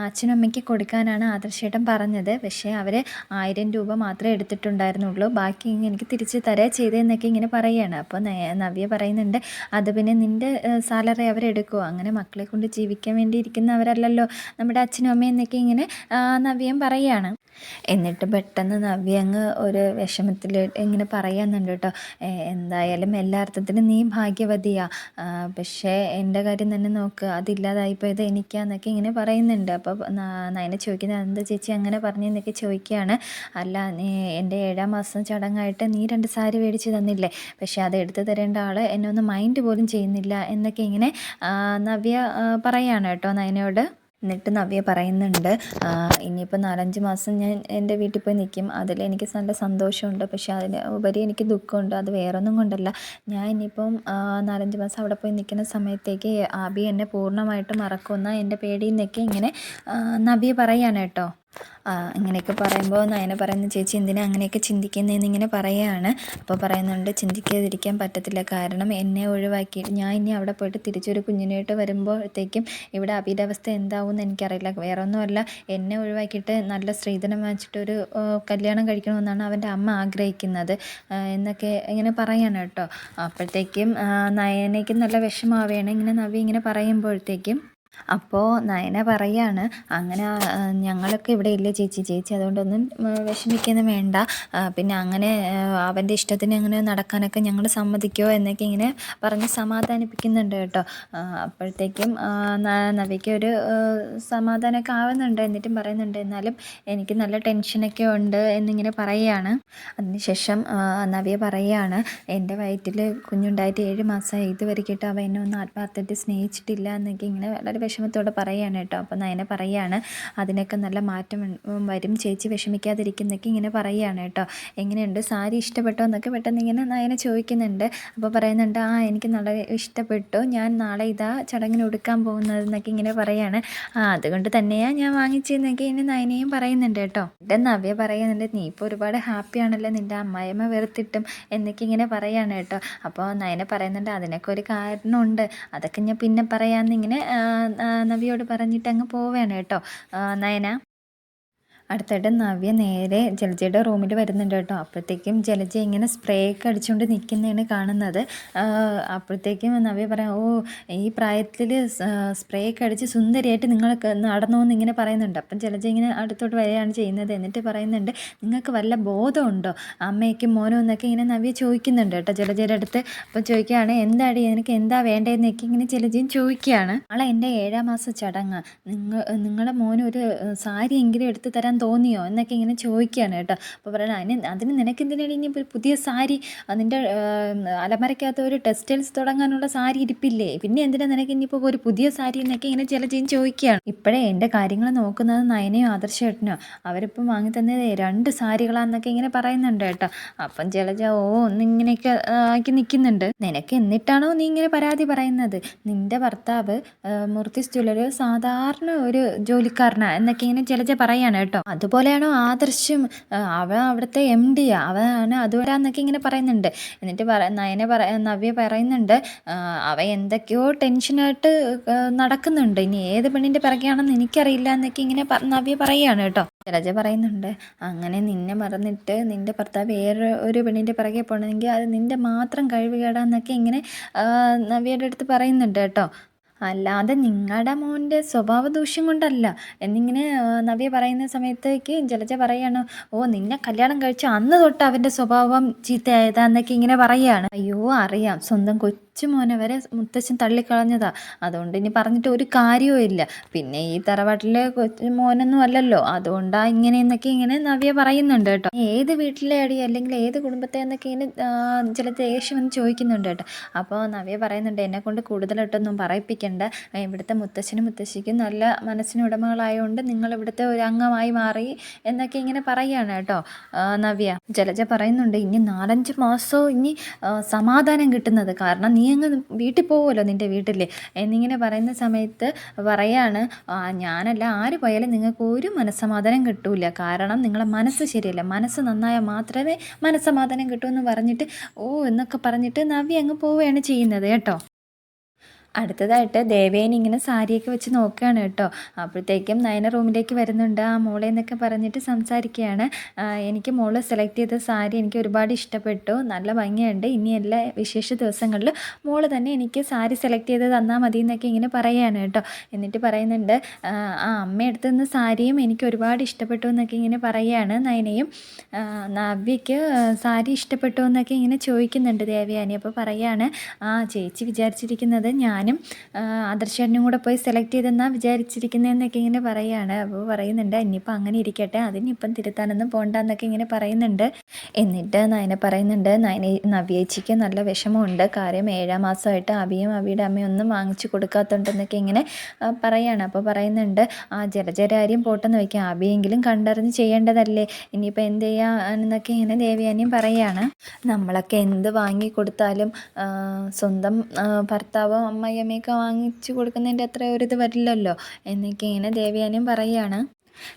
അച്ഛനും അമ്മയ്ക്ക് കൊടുക്കാനാണ് ആദർശേട്ടൻ പറഞ്ഞത്. പക്ഷേ അവർ 1000 രൂപ മാത്രമേ എടുത്തിട്ടുണ്ടായിരുന്നുള്ളൂ, ബാക്കി എനിക്ക് തിരിച്ച് തരേ ചെയ്തതെന്നൊക്കെ ഇങ്ങനെ പറയുകയാണ്. അപ്പോൾ നവ്യ പറയുന്നുണ്ട്, അത് പിന്നെ നിൻ്റെ സാലറി അവരെടുക്കുമോ, അങ്ങനെ മക്കളെ കൊണ്ട് ജീവിക്കാൻ വേണ്ടി ഇരിക്കുന്നവരല്ലല്ലോ നമ്മുടെ അച്ഛനും അമ്മയും എന്നൊക്കെ ഇങ്ങനെ നവ്യം പറയുകയാണ്. എന്നിട്ട് പെട്ടെന്ന് നവ്യ അങ്ങ് ഒരു വിഷമത്തിൽ ഇങ്ങനെ പറയുന്നുണ്ട് കേട്ടോ, എന്തായാലും എല്ലാ അർത്ഥത്തിലും നീ ഭാഗ്യവതിയാ, പക്ഷേ എൻ്റെ കാര്യം തന്നെ നോക്ക്, അതില്ലാതായിപ്പോയത് എനിക്കാന്നൊക്കെ ഇങ്ങനെ പറയുന്നുണ്ട്. അപ്പോൾ നയന ചോദിക്കുന്നത്, എന്താ ചേച്ചി അങ്ങനെ പറഞ്ഞെന്നൊക്കെ ചോദിക്കുകയാണ്. അല്ല, നീ എൻ്റെ 7ാം മാസം ചടങ്ങായിട്ട് നീ 2 സാരി മേടിച്ച് തന്നില്ലേ, പക്ഷേ അത് എടുത്തു തരേണ്ട ആൾ എന്നെ ഒന്ന് മൈൻഡ് പോലും ചെയ്യുന്നില്ല എന്നൊക്കെ ഇങ്ങനെ നവ്യ പറയാണ് കേട്ടോ നയനയോട്. എന്നിട്ട് നവ്യ പറയുന്നുണ്ട്, ഇനിയിപ്പോൾ 4-5 മാസം ഞാൻ എൻ്റെ വീട്ടിൽ പോയി നിൽക്കും, അതിൽ എനിക്ക് നല്ല സന്തോഷമുണ്ട്, പക്ഷേ അതിന് ഉപരി എനിക്ക് ദുഃഖമുണ്ട്. അത് വേറൊന്നും കൊണ്ടല്ല, ഞാൻ ഇനിയിപ്പം 4-5 മാസം അവിടെ പോയി നിൽക്കുന്ന സമയത്തേക്ക് ആബി എന്നെ പൂർണ്ണമായിട്ട് മറക്കുന്ന എൻ്റെ പേടിയെന്നൊക്കെ ഇങ്ങനെ നവ്യ പറയാണ് കേട്ടോ. ഇങ്ങനെയൊക്കെ പറയുമ്പോൾ നയന പറയുന്ന, ചേച്ചി എന്തിനാ അങ്ങനെയൊക്കെ ചിന്തിക്കുന്നതെന്ന് ഇങ്ങനെ പറയുകയാണ്. അപ്പോൾ പറയുന്നുണ്ട്, ചിന്തിക്കാതിരിക്കാൻ പറ്റത്തില്ല, കാരണം എന്നെ ഒഴിവാക്കിയിട്ട് ഞാൻ ഇനി അവിടെ പോയിട്ട് തിരിച്ചൊരു കുഞ്ഞിനായിട്ട് വരുമ്പോഴത്തേക്കും ഇവിടെ അബിയുടെ അവസ്ഥ എന്താവും എന്ന് എനിക്കറിയില്ല. വേറെ ഒന്നുമല്ല, എന്നെ ഒഴിവാക്കിയിട്ട് നല്ല സ്ത്രീധനം വാങ്ങിച്ചിട്ടൊരു കല്യാണം കഴിക്കണമെന്നാണ് അവൻ്റെ അമ്മ ആഗ്രഹിക്കുന്നത് എന്നൊക്കെ ഇങ്ങനെ പറയാണ് കേട്ടോ. അപ്പോഴത്തേക്കും നയനയ്ക്ക് നല്ല വിഷമാവുകയാണ് ഇങ്ങനെ നവ്യ ഇങ്ങനെ പറയുമ്പോഴത്തേക്കും. അപ്പോൾ നയന പറയാണ്, അങ്ങനെ ഞങ്ങളൊക്കെ ഇവിടെ ഇല്ലേ ചേച്ചി, അതുകൊണ്ടൊന്നും വിഷമിക്കൊന്നും വേണ്ട, പിന്നെ അങ്ങനെ അവൻ്റെ ഇഷ്ടത്തിന് അങ്ങനെ നടക്കാനൊക്കെ ഞങ്ങൾ സമ്മതിക്കുമോ എന്നൊക്കെ ഇങ്ങനെ പറഞ്ഞ് സമാധാനിപ്പിക്കുന്നുണ്ട് കേട്ടോ. അപ്പോഴത്തേക്കും നവ്യയ്ക്ക് ഒരു സമാധാനമൊക്കെ ആവുന്നുണ്ട്. എന്നിട്ടും പറയുന്നുണ്ട്, എന്നാലും എനിക്ക് നല്ല ടെൻഷനൊക്കെ ഉണ്ട് എന്നിങ്ങനെ പറയുകയാണ്. അതിനുശേഷം നവ്യ പറയുകയാണ്, എൻ്റെ വയറ്റിൽ കുഞ്ഞുണ്ടായിട്ട് 7 മാസമായി, ഇതുവരെക്കിട്ട് അവ എന്നെ ഒന്ന് ആത്മാർത്ഥമായിട്ട് സ്നേഹിച്ചിട്ടില്ല എന്നൊക്കെ ഇങ്ങനെ വളരെ വിഷമത്തോടെ പറയുകയാണ് കേട്ടോ. അപ്പോൾ നയന പറയുകയാണ്, അതിനൊക്കെ നല്ല മാറ്റം വരും ചേച്ചി, വിഷമിക്കാതിരിക്കുന്നൊക്കെ ഇങ്ങനെ പറയുകയാണ് കേട്ടോ. എങ്ങനെയുണ്ട് സാരി ഇഷ്ടപ്പെട്ടോ എന്നൊക്കെ പെട്ടെന്ന് ഇങ്ങനെ നയന ചോദിക്കുന്നുണ്ട്. അപ്പോൾ പറയുന്നുണ്ട്, എനിക്ക് നല്ല ഇഷ്ടപ്പെട്ടു, ഞാൻ നാളെ ഇതാ ചടങ്ങിന് ഉടുക്കാൻ പോകുന്നതെന്നൊക്കെ ഇങ്ങനെ പറയുകയാണ്. അതുകൊണ്ട് തന്നെയാണ് ഞാൻ വാങ്ങിച്ചതെന്നൊക്കെ ഇനി നയനയും പറയുന്നുണ്ട് കേട്ടോ. എൻ്റെ നവ്യ പറയുന്നുണ്ട്, നീ ഇപ്പോൾ ഒരുപാട് ഹാപ്പിയാണല്ലോ നിൻ്റെ അമ്മായിയമ്മ വെറുത്തിട്ടും എന്നൊക്കെ ഇങ്ങനെ പറയുകയാണ് കേട്ടോ. അപ്പോൾ നയന പറയുന്നുണ്ട്, അതിനൊക്കെ ഒരു കാരണമുണ്ട്, അതൊക്കെ ഞാൻ പിന്നെ പറയാമെന്നിങ്ങനെ നവ്യയോട് പറഞ്ഞിട്ട് അങ്ങ് പോവുകയാണ് കേട്ടോ നയന. അടുത്തായിട്ട് നവ്യ നേരെ ജലജയുടെ റൂമിൽ വരുന്നുണ്ട് കേട്ടോ. അപ്പോഴത്തേക്കും ജലജ ഇങ്ങനെ സ്പ്രേ ഒക്കെ അടിച്ചുകൊണ്ട് നിൽക്കുന്നതാണ് കാണുന്നത്. അപ്പോഴത്തേക്കും നവ്യ പറയാം, ഈ പ്രായത്തിൽ സ്പ്രേ ഒക്കെ അടിച്ച് സുന്ദരിയായിട്ട് നിങ്ങൾക്ക് നടന്നു എന്നിങ്ങനെ പറയുന്നുണ്ട്. അപ്പം ജലജ ഇങ്ങനെ അടുത്തോട്ട് വരികയാണ് ചെയ്യുന്നത്. എന്നിട്ട് പറയുന്നുണ്ട്, നിങ്ങൾക്ക് വല്ല ബോധമുണ്ടോ അമ്മയ്ക്കും മോനും എന്നൊക്കെ ഇങ്ങനെ നവ്യ ചോദിക്കുന്നുണ്ട് കേട്ടോ ജലജയുടെ അടുത്ത്. അപ്പോൾ ചോദിക്കുകയാണ്, എന്താടി എനിക്ക് എന്താ വേണ്ടതെന്നൊക്കെ ഇങ്ങനെ ജലജയും ചോദിക്കുകയാണ്. നാളെ എൻ്റെ 7ാം മാസ ചടങ്ങ്, നിങ്ങളുടെ മോന് ഒരു സാരി എങ്കിലും എടുത്ത് തരാൻ തോന്നിയോ എന്നൊക്കെ ഇങ്ങനെ ചോദിക്കുകയാണ് കേട്ടോ. അപ്പോൾ പറയണം, അതിന് നിനക്കെന്തിനാണ് ഇനി പുതിയ സാരി, നിൻ്റെ അലമരയ്ക്കകത്ത് ഒരു ടെക്സ്റ്റൈൽസ് തുടങ്ങാനുള്ള സാരി ഇരിപ്പില്ലേ, പിന്നെ എന്തിനാ നിനക്ക് ഇനിയിപ്പോൾ ഒരു പുതിയ സാരി എന്നൊക്കെ ഇങ്ങനെ ജലജയും ചോദിക്കുകയാണ്. ഇപ്പോഴേ എൻ്റെ കാര്യങ്ങൾ നോക്കുന്നത് നയനയോ ആദർശേട്ടനോ, അവരിപ്പം വാങ്ങി തന്നത് 2 സാരികളാന്നൊക്കെ ഇങ്ങനെ പറയുന്നുണ്ട് കേട്ടോ. അപ്പം ജലജ ഒന്നിങ്ങനെയൊക്കെ ആക്കി നിൽക്കുന്നുണ്ട്. നിനക്ക് എന്നിട്ടാണോ നീ ഇങ്ങനെ പരാതി പറയുന്നത്, നിൻ്റെ ഭർത്താവ് മൂർത്തിസ് ജ്വല്ലറി സാധാരണ ഒരു ജോലിക്കാരനാണ് എന്നൊക്കെ ഇങ്ങനെ ജലജ പറയാണ് കേട്ടോ. അതുപോലെയാണോ ആദർശം, അവൻ അവിടുത്തെ MD അവനാണ് അതുവരാന്നൊക്കെ ഇങ്ങനെ പറയുന്നുണ്ട്. എന്നിട്ട് നവ്യ പറയുന്നുണ്ട്, അവ എന്തൊക്കെയോ ടെൻഷനായിട്ട് നടക്കുന്നുണ്ട്, ഇനി ഏത് പെണ്ണിൻ്റെ പിറകെയാണെന്ന് എനിക്കറിയില്ല എന്നൊക്കെ ഇങ്ങനെ നവ്യ പറയുകയാണ് കേട്ടോ. ജലജ പറയുന്നുണ്ട്, അങ്ങനെ നിന്നെ മറന്നിട്ട് നിൻ്റെ ഭർത്താവ് വേറെ ഒരു പെണ്ണിൻ്റെ പിറകെ പോകണമെങ്കിൽ അത് നിൻ്റെ മാത്രം കഴിവുകേടാന്നൊക്കെ ഇങ്ങനെ നവ്യയുടെ അടുത്ത് പറയുന്നുണ്ട് കേട്ടോ. അല്ലാതെ നിങ്ങളുടെ മോൻ്റെ സ്വഭാവ ദൂഷ്യം കൊണ്ടല്ല എന്നിങ്ങനെ നവ്യ പറയുന്ന സമയത്തേക്ക് ജലജ പറയാണ്, നിന്നെ കല്യാണം കഴിച്ച അന്ന് തൊട്ട് അവൻ്റെ സ്വഭാവം ചീത്തയായതാന്നൊക്കെ ഇങ്ങനെ പറയുകയാണ്. അയ്യോ അറിയാം, സ്വന്തം കൊച്ചുമോനെ വരെ മുത്തച്ഛൻ തള്ളിക്കളഞ്ഞതാ, അതുകൊണ്ട് ഇനി പറഞ്ഞിട്ട് ഒരു കാര്യവും ഇല്ല, പിന്നെ ഈ തറവാട്ടിലെ മോനൊന്നും അല്ലല്ലോ, അതുകൊണ്ടാണ് ഇങ്ങനെയെന്നൊക്കെ ഇങ്ങനെ നവ്യ പറയുന്നുണ്ട് കേട്ടോ. ഏത് വീട്ടിലെ അടി അല്ലെങ്കിൽ ഏത് കുടുംബത്തെ എന്നൊക്കെ ഇങ്ങനെ ചില ദേഷ്യം എന്ന് ചോദിക്കുന്നുണ്ട് കേട്ടോ. അപ്പോൾ നവ്യ പറയുന്നുണ്ട്, എന്നെ കൊണ്ട് കൂടുതലായിട്ടൊന്നും പറയിപ്പിക്കണ്ട, പേടിക്കണ്ട, ഇവിടുത്തെ മുത്തശ്ശനും മുത്തശ്ശിക്കും നല്ല മനസ്സിനുടമകളായതുകൊണ്ട് നിങ്ങൾ ഇവിടുത്തെ ഒരു അംഗമായി മാറി എന്നൊക്കെ ഇങ്ങനെ പറയുകയാണ് കേട്ടോ നവ്യ. ജലജ പറയുന്നുണ്ട് ഇനി 4-5 മാസവും ഇനി സമാധാനം കിട്ടുന്നത്, കാരണം നീ അങ്ങ് വീട്ടിൽ പോകുമല്ലോ നിൻ്റെ വീട്ടിൽ എന്നിങ്ങനെ പറയുന്ന സമയത്ത് പറയാണ് ഞാനല്ല ആര് പോയാലും നിങ്ങൾക്ക് ഒരു മനസ്സമാധാനം കിട്ടൂല, കാരണം നിങ്ങളെ മനസ്സ് ശരിയല്ല, മനസ്സ് നന്നായാൽ മാത്രമേ മനസ്സമാധാനം കിട്ടൂ എന്ന് പറഞ്ഞിട്ട് എന്നൊക്കെ പറഞ്ഞിട്ട് നവ്യ അങ്ങ് പോവുകയാണ് ചെയ്യുന്നത് കേട്ടോ. അടുത്തതായിട്ട് ദേവേനി ഇങ്ങനെ സാരിയൊക്കെ വെച്ച് നോക്കുകയാണ് കേട്ടോ. അപ്പോഴത്തേക്കും നയന റൂമിലേക്ക് വരുന്നുണ്ട്. മോളെ എന്നൊക്കെ പറഞ്ഞിട്ട് സംസാരിക്കുകയാണ്. എനിക്ക് മോള് സെലക്ട് ചെയ്ത സാരി എനിക്ക് ഒരുപാട് ഇഷ്ടപ്പെട്ടു, നല്ല ഭംഗിയുണ്ട്, ഇനി എല്ലാ വിശേഷ ദിവസങ്ങളിൽ മോള് തന്നെ എനിക്ക് സാരി സെലക്ട് ചെയ്ത് തന്നാൽ മതി എന്നൊക്കെ ഇങ്ങനെ പറയുകയാണ് കേട്ടോ. എന്നിട്ട് പറയുന്നുണ്ട് അമ്മ എടുത്തു തന്ന സാരിയും എനിക്ക് ഒരുപാട് ഇഷ്ടപ്പെട്ടു എന്നൊക്കെ ഇങ്ങനെ പറയുകയാണ് നയനയും. നവ്യയ്ക്ക് സാരി ഇഷ്ടപ്പെട്ടു എന്നൊക്കെ ഇങ്ങനെ ചോദിക്കുന്നുണ്ട് ദേവയാനി. അപ്പോൾ പറയുകയാണ് ചേച്ചി വിചാരിച്ചിരിക്കുന്നത് ഞാനും ആദർശേട്ടനും കൂടെ പോയി സെലക്ട് ചെയ്തെന്നാണ് വിചാരിച്ചിരിക്കുന്നതെന്നൊക്കെ ഇങ്ങനെ പറയുകയാണ്. അപ്പോൾ പറയുന്നുണ്ട് ഇനിയിപ്പോൾ അങ്ങനെ ഇരിക്കട്ടെ, അതിനിപ്പം തിരുത്താനൊന്നും പോകണ്ടെന്നൊക്കെ ഇങ്ങനെ പറയുന്നുണ്ട്. എന്നിട്ട് നയന പറയുന്നുണ്ട് നവ്യേച്ചിക്ക് നല്ല വിഷമമുണ്ട്, കാര്യം 7-ാം മാസമായിട്ട് അബിയും അബിയുടെ അമ്മയും ഒന്നും വാങ്ങിച്ചു കൊടുക്കാത്തതുണ്ടെന്നൊക്കെ ഇങ്ങനെ പറയുകയാണ്. അപ്പോൾ പറയുന്നുണ്ട് ജലജരാര്യം പോട്ടെന്ന് വയ്ക്കാം, അബിയെങ്കിലും കണ്ടറിഞ്ഞ് ചെയ്യേണ്ടതല്ലേ, ഇനിയിപ്പോൾ എന്ത് ചെയ്യാന്നൊക്കെ ഇങ്ങനെ ദേവയാനിയും പറയുകയാണ്. നമ്മളൊക്കെ എന്ത് വാങ്ങി കൊടുത്താലും സ്വന്തം ഭർത്താവോ അമ്മയമ്മയൊക്കെ വാങ്ങിച്ചു കൊടുക്കുന്നതിൻ്റെ അത്ര ഒരിത് വരില്ലല്ലോ എന്നൊക്കെ ഇങ്ങനെ ദേവയാനിയും പറയുകയാണ്.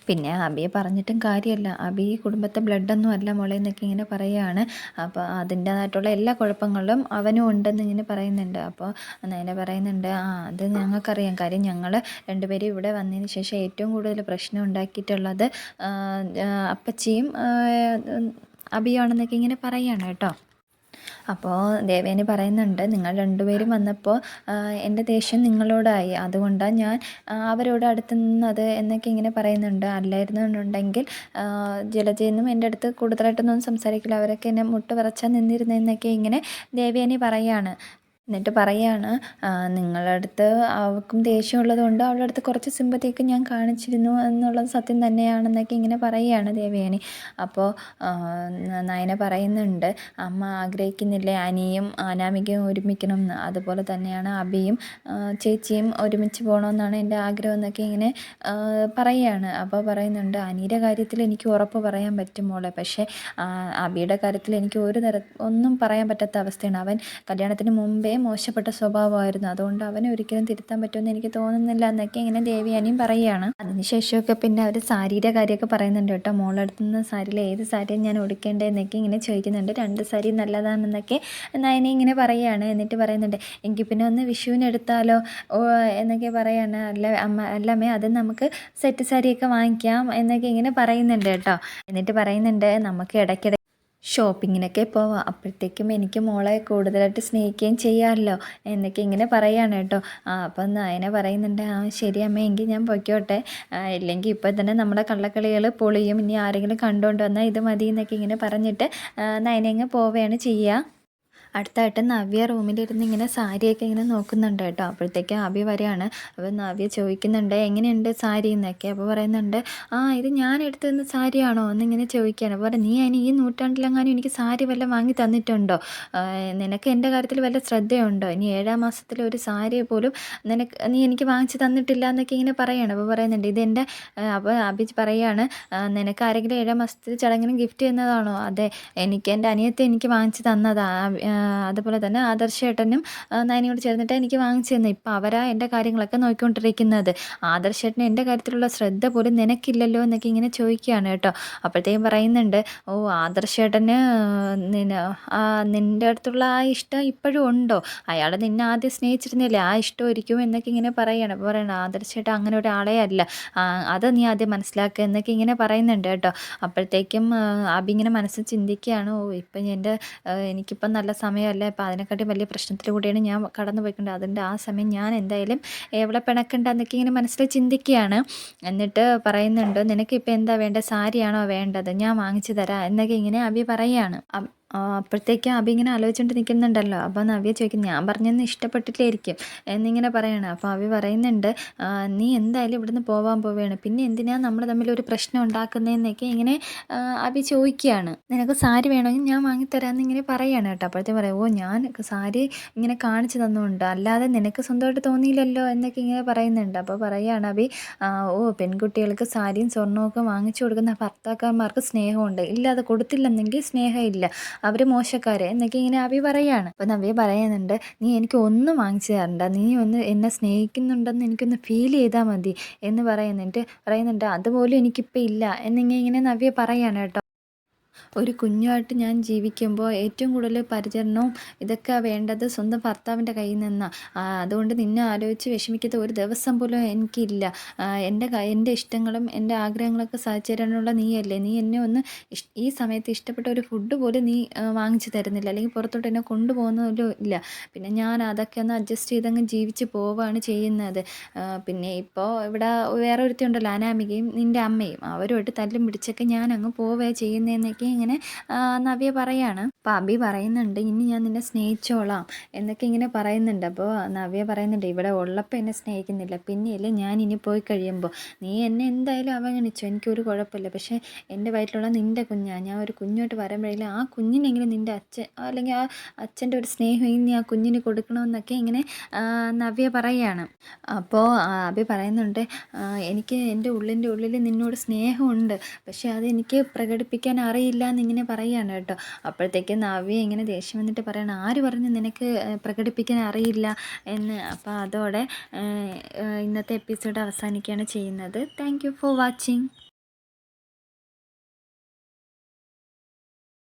പിന്നെ അബിയെ പറഞ്ഞിട്ടും കാര്യമല്ല, അബി കുടുംബത്തെ ബ്ലഡൊന്നും അല്ല മോളെ എന്നൊക്കെ ഇങ്ങനെ പറയുകയാണ്. അപ്പോൾ അതിൻ്റേതായിട്ടുള്ള എല്ലാ കുഴപ്പങ്ങളും അവനും ഉണ്ടെന്ന് ഇങ്ങനെ പറയുന്നുണ്ട്. അപ്പോൾ നയന പറയുന്നുണ്ട് അത് ഞങ്ങൾക്കറിയാം, കാര്യം ഞങ്ങൾ രണ്ടുപേരും ഇവിടെ വന്നതിന് ശേഷം ഏറ്റവും കൂടുതൽ പ്രശ്നം ഉണ്ടാക്കിയിട്ടുള്ളത് അപ്പച്ചിയും അബിയാണെന്നൊക്കെ ഇങ്ങനെ പറയുകയാണ് കേട്ടോ. അപ്പോൾ ദേവേനി പറയുന്നുണ്ട് നിങ്ങൾ രണ്ടുപേരും വന്നപ്പോൾ എൻ്റെ ദേഷ്യം നിങ്ങളോടായി, അതുകൊണ്ടാണ് ഞാൻ അവരോട് അടുത്ത് നിന്നത് എന്നൊക്കെ ഇങ്ങനെ പറയുന്നുണ്ട്. അല്ലായിരുന്നുണ്ടെങ്കിൽ ജലജയൊന്നും എൻ്റെ അടുത്ത് കൂടുതലായിട്ടൊന്നും സംസാരിക്കില്ല, അവരൊക്കെ എന്നെ മുട്ട് വിറച്ചാൽ നിന്നിരുന്നതെന്നൊക്കെ ഇങ്ങനെ ദേവേനി പറയുകയാണ്. എന്നിട്ട് പറയുകയാണ് നിങ്ങളുടെ അടുത്ത് അവൾക്കും ദേഷ്യമുള്ളത് കൊണ്ട് അവളുടെ അടുത്ത് കുറച്ച് സിമ്പതിയൊക്കെ ഞാൻ കാണിച്ചിരുന്നു എന്നുള്ളത് സത്യം തന്നെയാണെന്നൊക്കെ ഇങ്ങനെ പറയുകയാണ് ദേവയാനി. അപ്പോൾ നയന പറയുന്നുണ്ട് അമ്മ ആഗ്രഹിക്കുന്നില്ലേ അനിയും അനാമികയും ഒരുമിക്കണം എന്ന്, അതുപോലെ തന്നെയാണ് അബിയും ചേച്ചിയും ഒരുമിച്ച് പോകണമെന്നാണ് എൻ്റെ ആഗ്രഹം എന്നൊക്കെ ഇങ്ങനെ പറയുകയാണ്. അപ്പോൾ പറയുന്നുണ്ട് അനിയുടെ കാര്യത്തിൽ എനിക്ക് ഉറപ്പ് പറയാൻ പറ്റും മോളെ, പക്ഷേ അബിയുടെ കാര്യത്തിൽ എനിക്ക് ഒന്നും പറയാൻ പറ്റാത്ത അവസ്ഥയാണ്. അവൻ കല്യാണത്തിന് മുമ്പേ മോശപ്പെട്ട സ്വഭാവമായിരുന്നു, അതുകൊണ്ട് അവനെ ഒരിക്കലും തിരുത്താൻ പറ്റുമെന്ന് എനിക്ക് തോന്നുന്നില്ല എന്നൊക്കെ ഇങ്ങനെ ദേവയാനിയും പറയുകയാണ്. അതിനുശേഷമൊക്കെ പിന്നെ അവർ സാരിയുടെ കാര്യമൊക്കെ പറയുന്നുണ്ട് കേട്ടോ. മോളെടുത്തുനിന്ന് സാരിയിൽ ഏത് സാരിയാണ് ഞാൻ ഉടുക്കേണ്ടതെന്നൊക്കെ ഇങ്ങനെ ചോദിക്കുന്നുണ്ട്. 2 സാരി നല്ലതാണെന്നൊക്കെ നയനെ ഇങ്ങനെ പറയുകയാണ്. എന്നിട്ട് പറയുന്നുണ്ട് എങ്കിൽ പിന്നെ ഒന്ന് വിഷുവിന് എടുത്താലോ എന്നൊക്കെ പറയാണ്. അല്ലമ്മേ അത് നമുക്ക് സെറ്റ് സാരിയൊക്കെ വാങ്ങിക്കാം എന്നൊക്കെ ഇങ്ങനെ പറയുന്നുണ്ട് കേട്ടോ. എന്നിട്ട് പറയുന്നുണ്ട് നമുക്ക് ഇടയ്ക്കിടെ ഷോപ്പിങ്ങിനൊക്കെ പോവാം, അപ്പോഴത്തേക്കും എനിക്ക് മോളെ കൂടുതലായിട്ട് സ്നേഹിക്കുകയും ചെയ്യാമല്ലോ എന്നൊക്കെ ഇങ്ങനെ പറയുകയാണ് കേട്ടോ. അപ്പം നയന പറയുന്നുണ്ട് ശരി അമ്മ എങ്കിൽ ഞാൻ പൊയ്ക്കോട്ടെ, ഇല്ലെങ്കിൽ ഇപ്പോൾ തന്നെ നമ്മുടെ കള്ളക്കളികൾ പൊളിയും, ഇനി ആരെങ്കിലും കണ്ടുകൊണ്ട് വന്നാൽ ഇത് മതി എന്നൊക്കെ ഇങ്ങനെ പറഞ്ഞിട്ട് നയനങ്ങ് പോവുകയാണ് ചെയ്യുക. അടുത്തായിട്ട് നവ്യ റൂമിലിരുന്ന് ഇങ്ങനെ സാരിയൊക്കെ ഇങ്ങനെ നോക്കുന്നുണ്ട് കേട്ടോ. അപ്പോഴത്തേക്കും അബി വരികയാണ്. അപ്പോൾ നവ്യ ചോദിക്കുന്നുണ്ട് എങ്ങനെയുണ്ട് സാരി എന്നൊക്കെ. അപ്പോൾ പറയുന്നുണ്ട് ഇത് ഞാൻ എടുത്തു തന്ന സാരിയാണോ എന്നിങ്ങനെ ചോദിക്കുകയാണ്. അപ്പോൾ നീ ഈ നൂറ്റാണ്ടിലെങ്ങാനും എനിക്ക് സാരി വല്ല വാങ്ങി തന്നിട്ടുണ്ടോ, നിനക്ക് എൻ്റെ കാര്യത്തിൽ വല്ല ശ്രദ്ധയുണ്ടോ, ഇനി 7-ാം മാസത്തിൽ ഒരു സാരി പോലും നീ എനിക്ക് വാങ്ങിച്ച് തന്നിട്ടില്ല എന്നൊക്കെ ഇങ്ങനെ പറയുകയാണ്. അപ്പോൾ പറയുന്നുണ്ട് ഇതെൻ്റെ അപ്പോൾ അബി പറയുകയാണ് നിനക്ക് ആരെങ്കിലും 7-ാം മാസത്തിൽ ചടങ്ങിന് ഗിഫ്റ്റ് ചെയ്യുന്നതാണോ? അതെ, എൻ്റെ അനിയത്തെ എനിക്ക് വാങ്ങിച്ച് തന്നതാ, അതുപോലെ തന്നെ ആദർശേട്ടനും നയനയോട് ചേർന്നിട്ട് എനിക്ക് വാങ്ങിച്ചു തന്നെ. ഇപ്പം അവരാ എൻ്റെ കാര്യങ്ങളൊക്കെ നോക്കിക്കൊണ്ടിരിക്കുന്നത്, ആദർശേട്ടന് എൻ്റെ കാര്യത്തിലുള്ള ശ്രദ്ധ പോലും നിനക്കില്ലല്ലോ എന്നൊക്കെ ഇങ്ങനെ ചോദിക്കുകയാണ് കേട്ടോ. അപ്പോഴത്തേക്കും പറയുന്നുണ്ട് ആദർശേട്ടന് നിൻ്റെ അടുത്തുള്ള ആ ഇഷ്ടം ഇപ്പോഴും ഉണ്ടോ, അയാൾ നിന്നെ ആദ്യം സ്നേഹിച്ചിരുന്നില്ലേ, ആ ഇഷ്ടം ഇരിക്കും എന്നൊക്കെ ഇങ്ങനെ പറയുകയാണ്. അപ്പോൾ പറയണം ആദർശേട്ടൻ അങ്ങനെ ഒരാളെ അല്ല, അത് നീ ആദ്യം മനസ്സിലാക്കുക എന്നൊക്കെ ഇങ്ങനെ പറയുന്നുണ്ട് കേട്ടോ. അപ്പോഴത്തേക്കും അബി ഇങ്ങനെ മനസ്സിൽ ചിന്തിക്കുകയാണ് ഇപ്പം എനിക്കിപ്പം നല്ല സമയമല്ല, ഇപ്പം അതിനെക്കാട്ടി വലിയ പ്രശ്നത്തിലൂടെയാണ് ഞാൻ കടന്നു പോയിക്കൊണ്ട്, അതിൻ്റെ ആ സമയം ഞാൻ എന്തായാലും എവിടെ പിണക്കണ്ട എന്നൊക്കെ ഇങ്ങനെ മനസ്സിൽ ചിന്തിക്കുകയാണ്. എന്നിട്ട് പറയുന്നുണ്ട് നിനക്കിപ്പോൾ എന്താ വേണ്ടത്, സാരിയാണോ വേണ്ടത്, ഞാൻ വാങ്ങിച്ചു തരാം എന്നൊക്കെ ഇങ്ങനെ അബി പറയുകയാണ്. അപ്പോഴത്തേക്കും അബി ഇങ്ങനെ ആലോചിച്ചുകൊണ്ട് നിൽക്കുന്നുണ്ടല്ലോ. അപ്പോൾ നവ്യ ചോദിക്കും, ഞാൻ പറഞ്ഞൊന്നും ഇഷ്ടപ്പെട്ടിട്ടായിരിക്കും എന്നിങ്ങനെ പറയണം. അപ്പോൾ അബി പറയുന്നുണ്ട്, നീ എന്തായാലും ഇവിടുന്ന് പോവാൻ പോവുകയാണ്, പിന്നെ എന്തിനാ നമ്മൾ തമ്മിൽ ഒരു പ്രശ്നം ഉണ്ടാക്കുന്നതെന്നൊക്കെ ഇങ്ങനെ അബി ചോദിക്കുകയാണ്. നിനക്ക് സാരി വേണമെങ്കിൽ ഞാൻ വാങ്ങിത്തരാമെന്ന് ഇങ്ങനെ പറയുകയാണ് കേട്ടോ. അപ്പോഴത്തേക്കും പറയും, ഓ ഞാൻ സാരി ഇങ്ങനെ കാണിച്ചു തന്നുകൊണ്ട് അല്ലാതെ നിനക്ക് സ്വന്തമായിട്ട് തോന്നിയില്ലല്ലോ എന്നൊക്കെ ഇങ്ങനെ പറയുന്നുണ്ട്. അപ്പോൾ പറയുകയാണ് അബി, ഓ പെൺകുട്ടികൾക്ക് സാരിയും സ്വർണ്ണവും ഒക്കെ വാങ്ങിച്ചു കൊടുക്കുന്ന ഭർത്താക്കന്മാർക്ക് സ്നേഹമുണ്ട്, ഇല്ലാതെ കൊടുത്തില്ലെന്നെങ്കിൽ സ്നേഹമില്ല, അവർ മോശക്കാർ എന്നൊക്കെ ഇങ്ങനെ അബി പറയുകയാണ്. അപ്പോൾ നവ്യ പറയുന്നുണ്ട്, നീ എനിക്ക് ഒന്നും വാങ്ങിച്ചു തരണ്ട, നീ ഒന്ന് എന്നെ സ്നേഹിക്കുന്നുണ്ടെന്ന് എനിക്കൊന്ന് ഫീൽ ചെയ്താൽ മതി എന്ന് പറയുന്നുണ്ട്. അതുപോലും എനിക്കിപ്പോൾ ഇല്ല എന്നിങ്ങനെ നവ്യ പറയുകയാണ് കേട്ടോ. ഒരു കുഞ്ഞുമായിട്ട് ഞാൻ ജീവിക്കുമ്പോൾ ഏറ്റവും കൂടുതൽ പരിചരണവും ഇതൊക്കെ വേണ്ടത് സ്വന്തം ഭർത്താവിൻ്റെ കയ്യിൽ നിന്നാണ്. അതുകൊണ്ട് നിന്നെ ആലോചിച്ച് വിഷമിക്കാത്ത ഒരു ദിവസം പോലും എനിക്കില്ല. എൻ്റെ ഇഷ്ടങ്ങളും എൻ്റെ ആഗ്രഹങ്ങളൊക്കെ സാധിച്ചു തരാനുള്ള നീയല്ലേ, നീ എന്നെ ഒന്ന് ഈ സമയത്ത് ഇഷ്ടപ്പെട്ട ഒരു ഫുഡ് പോലും നീ വാങ്ങിച്ചു തരുന്നില്ല, അല്ലെങ്കിൽ പുറത്തോട്ട് എന്നെ കൊണ്ടുപോകുന്നതിലും ഇല്ല. പിന്നെ ഞാൻ അതൊക്കെ ഒന്ന് അഡ്ജസ്റ്റ് ചെയ്തങ്ങ് ജീവിച്ച് പോവുകയാണ് ചെയ്യുന്നത്. പിന്നെ ഇപ്പോൾ ഇവിടെ വേറെ ഒരുത്തി ഉണ്ടല്ലോ, അനാമികയും നിൻ്റെ അമ്മയും, അവരുമായിട്ട് തല്ലും പിടിച്ചൊക്കെ ഞാൻ അങ്ങ് പോവുകയാണ് ചെയ്യുന്നതെന്നൊക്കെ ഇങ്ങനെ നവ്യ പറയാണ്. അപ്പോൾ അബി പറയുന്നുണ്ട്, ഇനി ഞാൻ നിന്നെ സ്നേഹിച്ചോളാം എന്നൊക്കെ ഇങ്ങനെ പറയുന്നുണ്ട്. അപ്പോൾ നവ്യ പറയുന്നുണ്ട്, ഇവിടെ ഉള്ളപ്പോൾ എന്നെ സ്നേഹിക്കുന്നില്ല, പിന്നെയല്ലേ ഞാൻ ഇനി പോയി കഴിയുമ്പോൾ നീ എന്നെ എന്തായാലും അവഗണിച്ചു, എനിക്കൊരു കുഴപ്പമില്ല, പക്ഷേ എൻ്റെ വയറ്റിലുള്ള നിൻ്റെ കുഞ്ഞാണ്, ഞാൻ ഒരു കുഞ്ഞോട്ട് വരുമ്പോഴേലും ആ കുഞ്ഞിനെങ്കിലും നിൻ്റെ അച്ഛൻ അല്ലെങ്കിൽ ആ അച്ഛൻ്റെ ഒരു സ്നേഹം ഇനി ആ കുഞ്ഞിന് കൊടുക്കണമെന്നൊക്കെ ഇങ്ങനെ നവ്യ പറയുകയാണ്. അപ്പോൾ അബി പറയുന്നുണ്ട്, എനിക്ക് എൻ്റെ ഉള്ളിൽ നിന്നോട് സ്നേഹമുണ്ട്, പക്ഷേ അതെനിക്ക് പ്രകടിപ്പിക്കാൻ അറിയില്ല എന്നിങ്ങനെ പറയുകയാണ് കേട്ടോ. അപ്പോഴത്തേക്കും നവ്യ ഇങ്ങനെ ദേഷ്യം വന്നിട്ട് പറയണം, ആര് പറഞ്ഞു നിനക്ക് പ്രകടിപ്പിക്കാൻ അറിയില്ല എന്ന്. അപ്പോൾ അതോടെ ഇന്നത്തെ എപ്പിസോഡ് അവസാനിക്കുകയാണ് ചെയ്യുന്നത്. Thank you for watching.